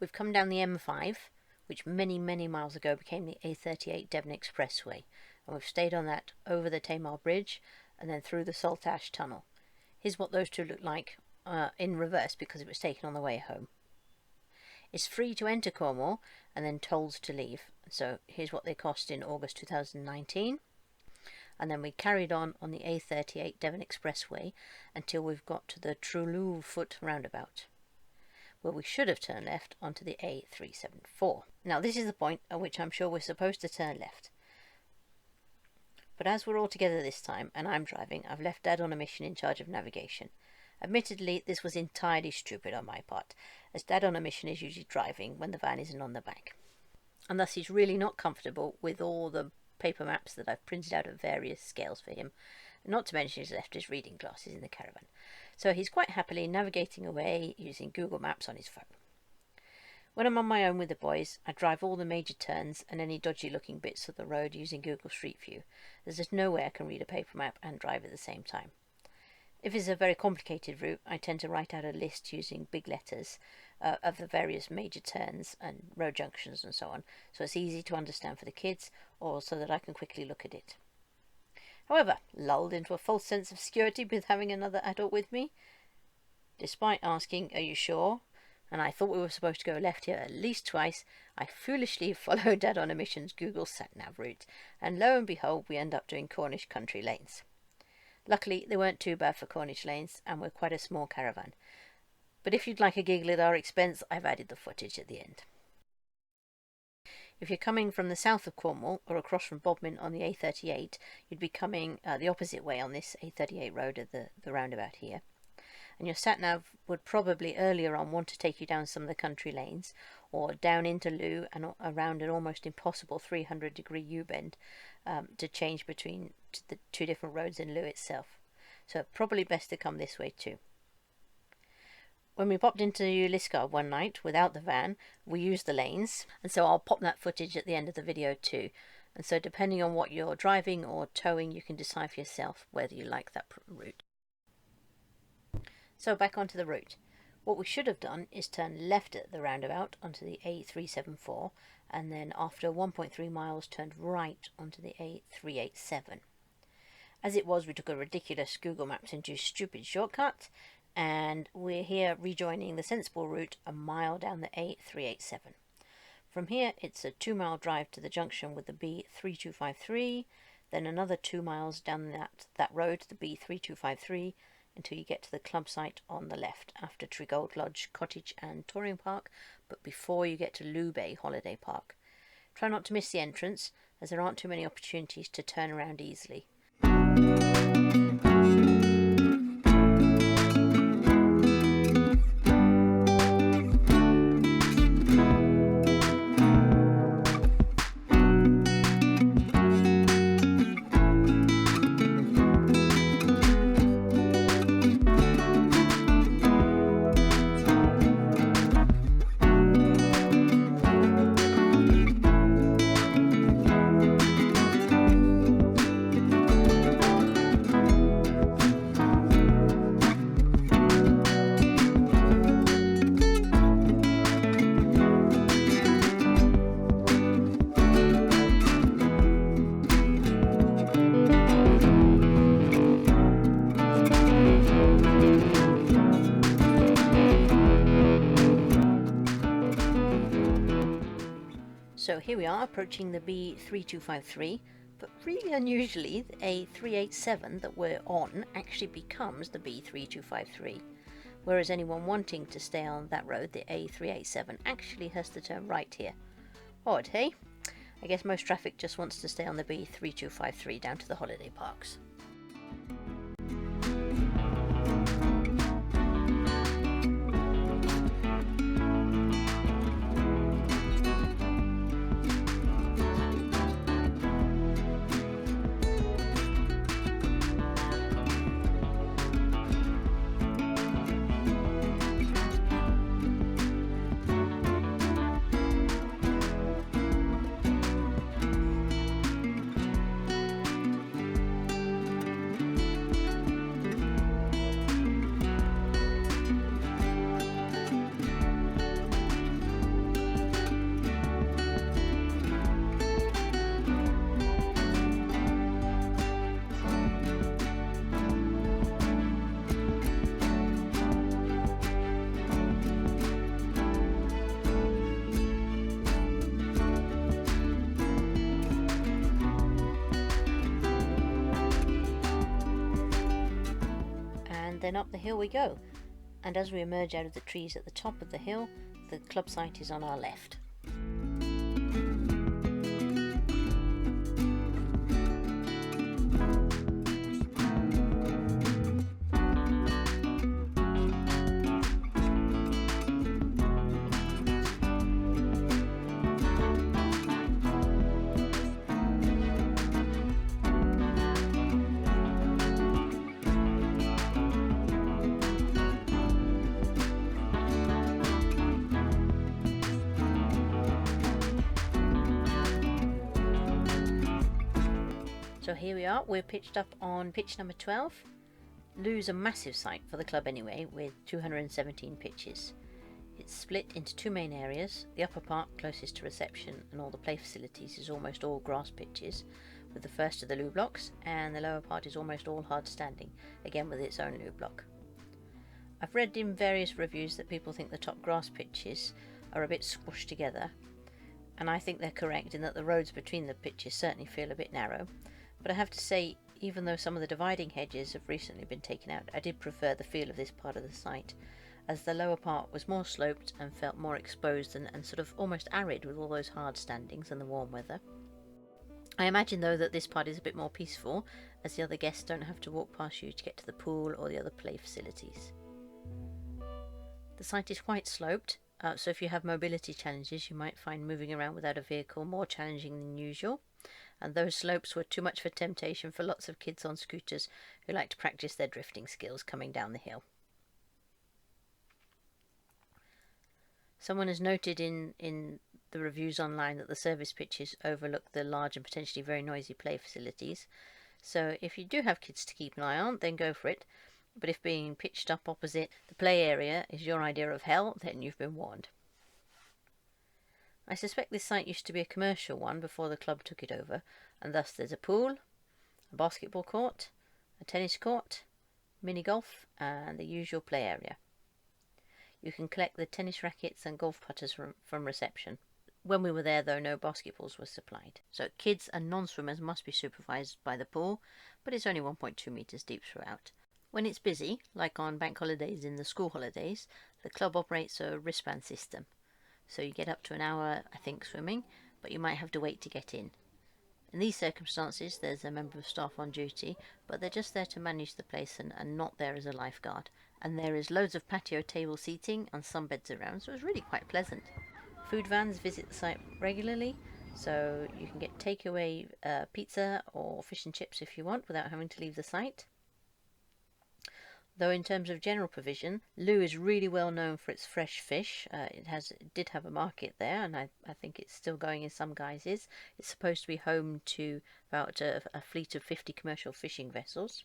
We've come down the M5, which many miles ago became the A38 Devon Expressway, and we've stayed on that over the Tamar Bridge and then through the Salt Ash Tunnel. Here's what those two look like in reverse, because it was taken on the way home. It's free to enter Cornwall and then tolls to leave. So here's what they cost in August 2019. And then we carried on the A38 Devon Expressway until we've got to the Looe foot roundabout, where we should have turned left onto the A374. Now this is the point at which I'm sure we're supposed to turn left. But as we're all together this time, and I'm driving, I've left Dad on a mission in charge of navigation. Admittedly, this was entirely stupid on my part, as Dad on a mission is usually driving when the van isn't on the back. And thus he's really not comfortable with all the paper maps that I've printed out of various scales for him, not to mention he's left his reading glasses in the caravan. So he's quite happily navigating away using Google Maps on his phone. When I'm on my own with the boys, I drive all the major turns and any dodgy looking bits of the road using Google Street View, as there's no way I can read a paper map and drive at the same time. If it's a very complicated route, I tend to write out a list using big letters of the various major turns and road junctions and so on, so it's easy to understand for the kids, or so that I can quickly look at it. However, lulled into a false sense of security with having another adult with me, despite asking, "Are you sure?" and I thought we were supposed to go left here at least twice, I foolishly followed Dad on a mission's Google sat-nav route, and lo and behold, we end up doing Cornish country lanes. Luckily, they weren't too bad for Cornish lanes, and we're quite a small caravan. But if you'd like a giggle at our expense, I've added the footage at the end. If you're coming from the south of Cornwall, or across from Bodmin on the A38, you'd be coming the opposite way on this A38 road at the roundabout here. And your sat-nav would probably earlier on want to take you down some of the country lanes, or down into Looe and around an almost impossible 300-degree U-bend to change between the two different roads in Looe itself. So probably best to come this way too. When we popped into Liscar one night without the van, we used the lanes, and so I'll pop that footage at the end of the video too. And so depending on what you're driving or towing, you can decide for yourself whether you like that route. So back onto the route. What we should have done is turn left at the roundabout onto the A374, and then after 1.3 miles turned right onto the A387. As it was, we took a ridiculous Google Maps induced stupid shortcut, and we're here rejoining the sensible route a mile down the A387. From here it's a 2-mile drive to the junction with the B3253, then another 2 miles down that road, the B3253, until you get to the club site on the left after Tregold Lodge Cottage and Touring Park, but before you get to Looe Bay Holiday Park. Try not to miss the entrance, as there aren't too many opportunities to turn around easily. So here we are approaching the B3253, but really unusually the A387 that we're on actually becomes the B3253, whereas anyone wanting to stay on that road, the A387, actually has to turn right here. Odd, hey? I guess most traffic just wants to stay on the B3253 down to the holiday parks. then up the hill we go, and as we emerge out of the trees at the top of the hill, the club site is on our left. So here we are, we're pitched up on pitch number 12. Looe's a massive site for the club anyway, with 217 pitches. It's split into two main areas. The upper part, closest to reception and all the play facilities, is almost all grass pitches, with the first of the Looe blocks, and the lower part is almost all hard standing, again with its own Looe block. I've read in various reviews that people think the top grass pitches are a bit squashed together, and I think they're correct in that the roads between the pitches certainly feel a bit narrow. But I have to say, even though some of the dividing hedges have recently been taken out, I did prefer the feel of this part of the site, as the lower part was more sloped and felt more exposed and sort of almost arid with all those hard standings and the warm weather. I imagine though that this part is a bit more peaceful, as the other guests don't have to walk past you to get to the pool or the other play facilities. The site is quite sloped, so if you have mobility challenges you might find moving around without a vehicle more challenging than usual. And those slopes were too much for temptation for lots of kids on scooters who like to practice their drifting skills coming down the hill. Someone has noted in the reviews online that the service pitches overlook the large and potentially very noisy play facilities, so if you do have kids to keep an eye on, then go for it, but if being pitched up opposite the play area is your idea of hell, then you've been warned. I suspect this site used to be a commercial one before the club took it over, and thus there's a pool, a basketball court, a tennis court, mini golf, and the usual play area. You can collect the tennis rackets and golf putters from reception. When we were there though, no basketballs were supplied. So kids and non-swimmers must be supervised by the pool, but it's only 1.2 metres deep throughout. When it's busy, like on bank holidays in the school holidays, the club operates a wristband system. So you get up to an hour, I think, swimming, but you might have to wait to get in. In these circumstances, there's a member of staff on duty, but they're just there to manage the place and not there as a lifeguard. And there is loads of patio table seating and some beds around, so it's really quite pleasant. Food vans visit the site regularly, so you can get takeaway pizza or fish and chips if you want without having to leave the site. Though in terms of general provision, Looe is really well known for its fresh fish. It did have a market there, and I think it's still going in some guises. It's supposed to be home to about a fleet of 50 commercial fishing vessels.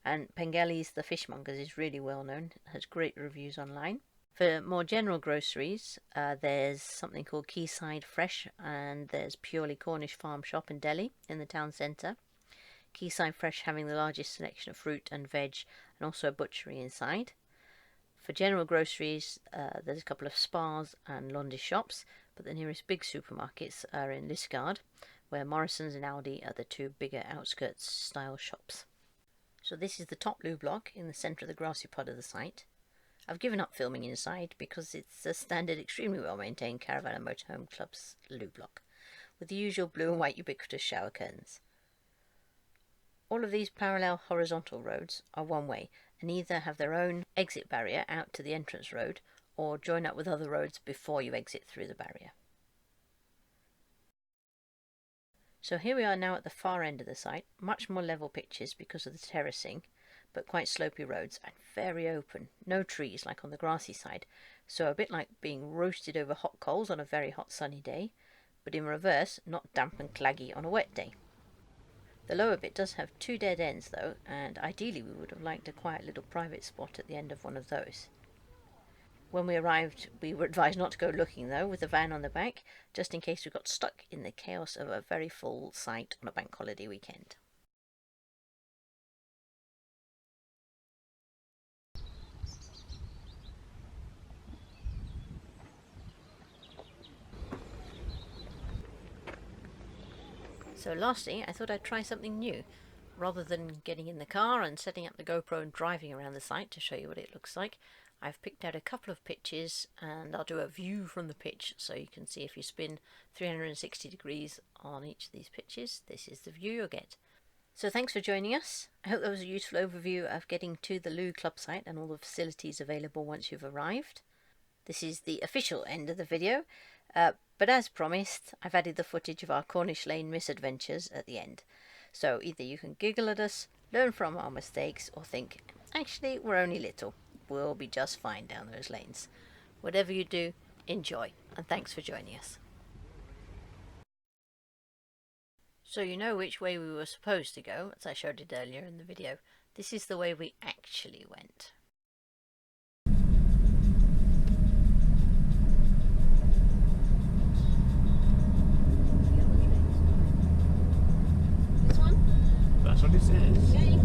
And Pengelly's the Fishmongers is really well known, has great reviews online. For more general groceries, there's something called Quayside Fresh, and there's Purely Cornish Farm Shop and Deli in the town centre. Quayside Fresh having the largest selection of fruit and veg, and also a butchery inside. For general groceries, there's a couple of Spars and Londis shops, but the nearest big supermarkets are in Liskeard, where Morrison's and Aldi are the two bigger outskirts style shops. So this is the top Looe block in the centre of the grassy part of the site. I've given up filming inside because it's a standard, extremely well maintained caravan and motorhome club's Looe block, with the usual blue and white ubiquitous shower curtains. All of these parallel horizontal roads are one way and either have their own exit barrier out to the entrance road or join up with other roads before you exit through the barrier. So here we are now at the far end of the site, much more level pitches because of the terracing, but quite slopey roads and very open, no trees like on the grassy side, so a bit like being roasted over hot coals on a very hot sunny day, but in reverse, not damp and claggy on a wet day. The lower bit does have two dead ends though, and ideally we would have liked a quiet little private spot at the end of one of those. When we arrived, we were advised not to go looking though, with the van on the back, just in case we got stuck in the chaos of a very full site on a bank holiday weekend. So lastly, I thought I'd try something new. rather than getting in the car and setting up the GoPro and driving around the site to show you what it looks like, I've picked out a couple of pitches and I'll do a view from the pitch so you can see if you spin 360 degrees on each of these pitches, this is the view you'll get. So thanks for joining us. I hope that was a useful overview of getting to the Looe Club site and all the facilities available once you've arrived. This is the official end of the video, but as promised, I've added the footage of our Cornish Lane misadventures at the end. So either you can giggle at us, learn from our mistakes, or think, actually, we're only little. We'll be just fine down those lanes. Whatever you do, enjoy, and thanks for joining us. So you know which way we were supposed to go, as I showed it earlier in the video. This is the way we actually went. This one? That's what it says. Okay.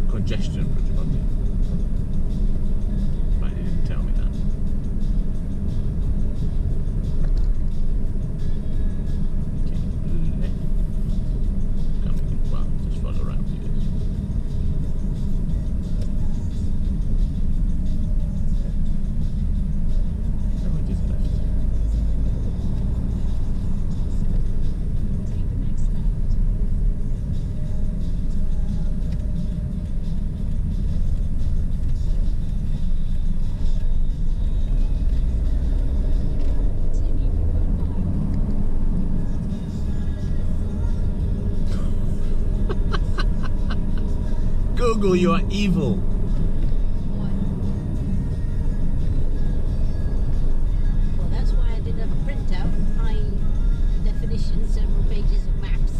Congestion, probably. But he didn't tell me that. Okay, left. Coming, well, just follow around, I guess. No, we just left. Google, you are evil. Well, that's why I did a printout, high definition, several pages of maps.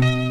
Bye.